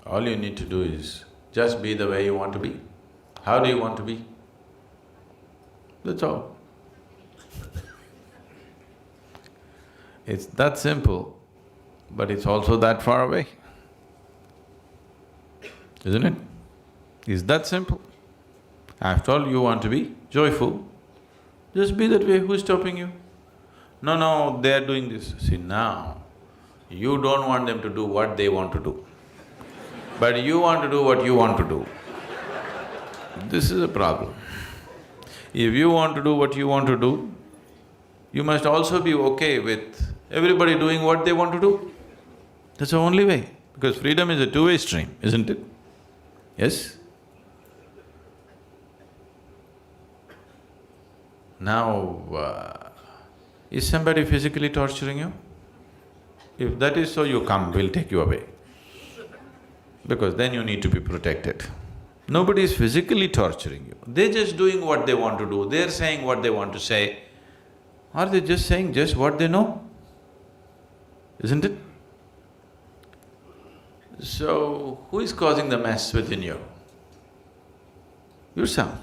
All you need to do is just be the way you want to be. How do you want to be? That's all. It's that simple, but it's also that far away, isn't it? It's that simple. After all, you want to be joyful, just be that way, who's stopping you? No, no, they're doing this. See, now, you don't want them to do what they want to do, but you want to do what you want to do. This is a problem. If you want to do what you want to do, you must also be okay with everybody doing what they want to do. That's the only way, because freedom is a two-way stream, isn't it? Yes? Now, is somebody physically torturing you? If that is so, you come, we'll take you away. Because then you need to be protected. Nobody is physically torturing you, they're just doing what they want to do, they're saying what they want to say. Are they just saying just what they know? Isn't it? So, who is causing the mess within you? Yourself.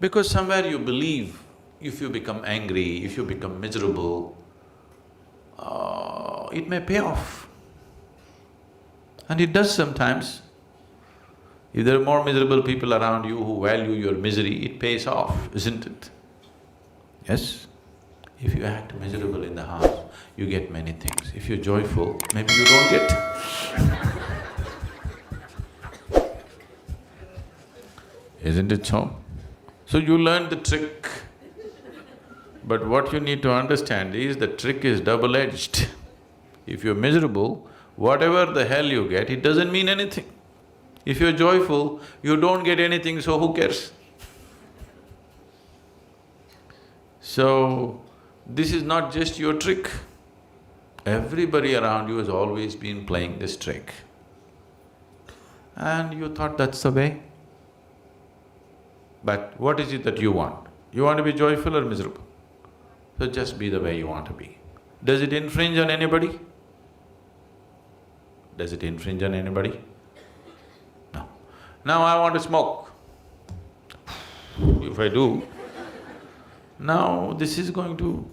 Because somewhere you believe if you become angry, if you become miserable, it may pay off. And it does sometimes. If there are more miserable people around you who value your misery, it pays off, isn't it? Yes? If you act miserable in the house, you get many things. If you're joyful, maybe you don't get. Isn't it so? So you learn the trick. But what you need to understand is the trick is double-edged. If you're miserable, whatever the hell you get, it doesn't mean anything. If you're joyful, you don't get anything, so who cares? So, this is not just your trick. Everybody around you has always been playing this trick. And you thought that's the way. But what is it that you want? You want to be joyful or miserable? So just be the way you want to be. Does it infringe on anybody? Does it infringe on anybody? No. Now I want to smoke. If I do, now this is going to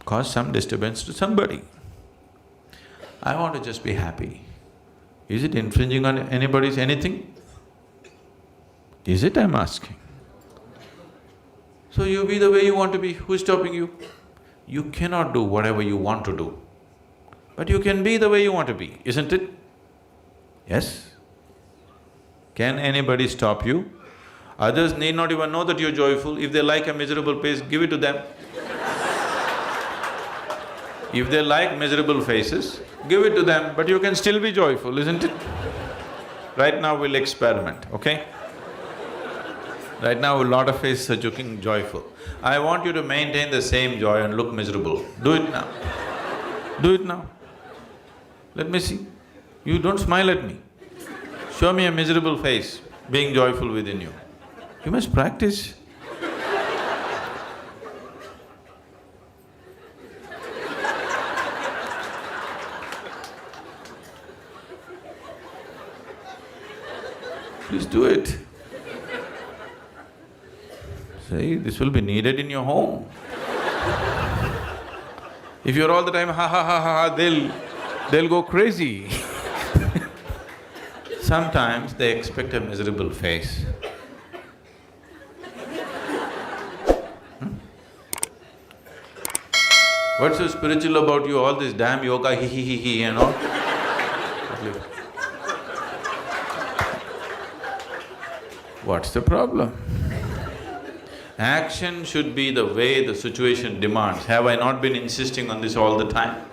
cause some disturbance to somebody. I want to just be happy. Is it infringing on anybody's anything? Is it, I'm asking? So you be the way you want to be, who's stopping you? You cannot do whatever you want to do, but you can be the way you want to be, isn't it? Yes? Can anybody stop you? Others need not even know that you're joyful. If they like a miserable face, give it to them. If they like miserable faces, give it to them, but you can still be joyful, isn't it? Right now we'll experiment, okay? Right now a lot of faces are looking joyful. I want you to maintain the same joy and look miserable. Do it now. Do it now. Let me see. You don't smile at me. Show me a miserable face being joyful within you. You must practice. Please do it. See, this will be needed in your home. If you're all the time ha ha ha ha ha, they'll go crazy. Sometimes they expect a miserable face. What's so spiritual about you, all this damn yoga, he and all? What's the problem? Action should be the way the situation demands. Have I not been insisting on this all the time?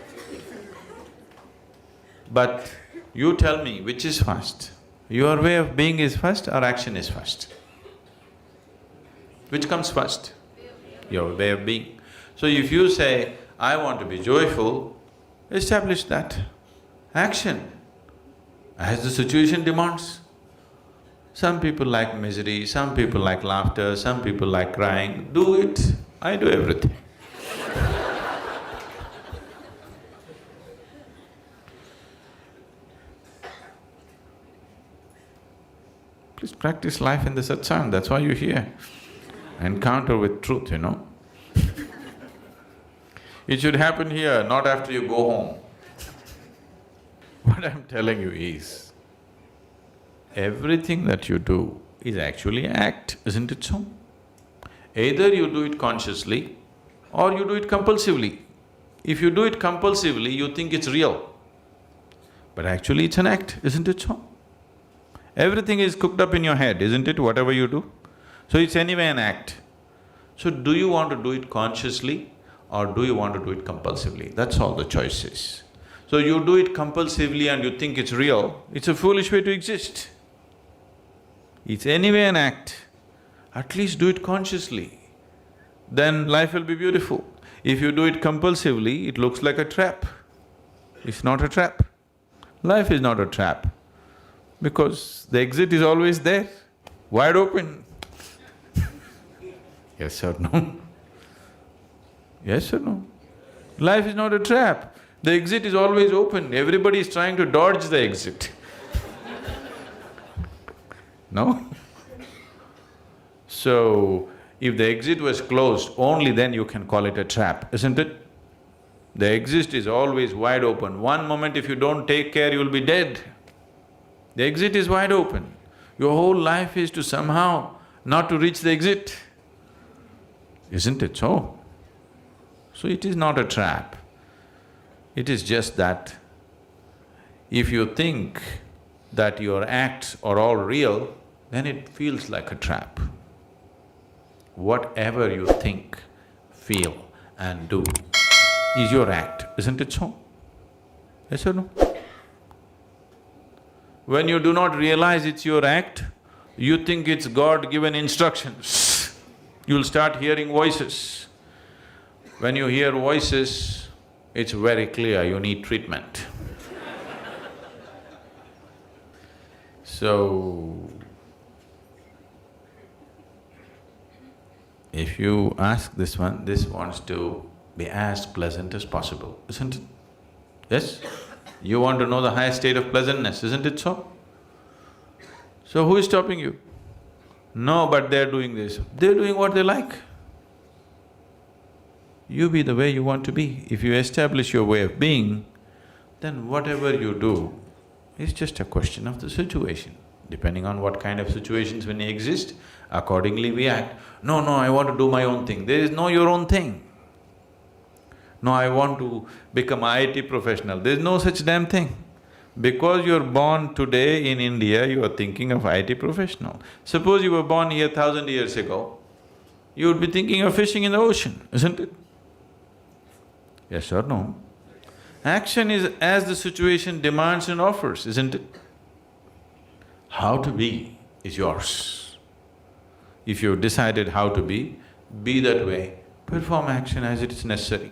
But you tell me, which is first? Your way of being is first or action is first? Which comes first? Your way of being. So if you say, I want to be joyful, establish that. Action, as the situation demands. Some people like misery, some people like laughter, some people like crying. Do it. I do everything. Please practice life in the satsang, that's why you're here. Encounter with truth, you know. It should happen here, not after you go home. What I'm telling you is, everything that you do is actually an act, isn't it so? Either you do it consciously or you do it compulsively. If you do it compulsively, you think it's real, but actually it's an act, isn't it so? Everything is cooked up in your head, isn't it, whatever you do? So it's anyway an act. So do you want to do it consciously or do you want to do it compulsively? That's all the choice is. So you do it compulsively and you think it's real, it's a foolish way to exist. It's anyway an act, at least do it consciously, then life will be beautiful. If you do it compulsively, it looks like a trap. It's not a trap. Life is not a trap, because the exit is always there, wide open. Yes or no? Yes or no? Life is not a trap. The exit is always open, everybody is trying to dodge the exit. No? So, if the exit was closed, only then you can call it a trap, isn't it? The exit is always wide open. One moment if you don't take care, you'll be dead. The exit is wide open. Your whole life is to somehow not to reach the exit. Isn't it so? So it is not a trap. It is just that if you think that your acts are all real, then it feels like a trap. Whatever you think, feel and do is your act, isn't it so? Yes or no? When you do not realize it's your act, you think it's God-given instructions. You'll start hearing voices. When you hear voices, it's very clear you need treatment. So, if you ask this one, this wants to be as pleasant as possible, isn't it? Yes? You want to know the highest state of pleasantness, isn't it so? So who is stopping you? No, but they're doing this. They're doing what they like. You be the way you want to be. If you establish your way of being, then whatever you do is just a question of the situation. Depending on what kind of situations when they exist, accordingly we act. No, I want to do my own thing. There is no your own thing. No, I want to become an IT professional. There is no such damn thing. Because you're born today in India, you are thinking of IT professional. Suppose you were born here 1,000 years ago, you would be thinking of fishing in the ocean, isn't it? Yes or no? Action is as the situation demands and offers, isn't it? How to be is yours. If you've decided how to be that way, perform action as it is necessary.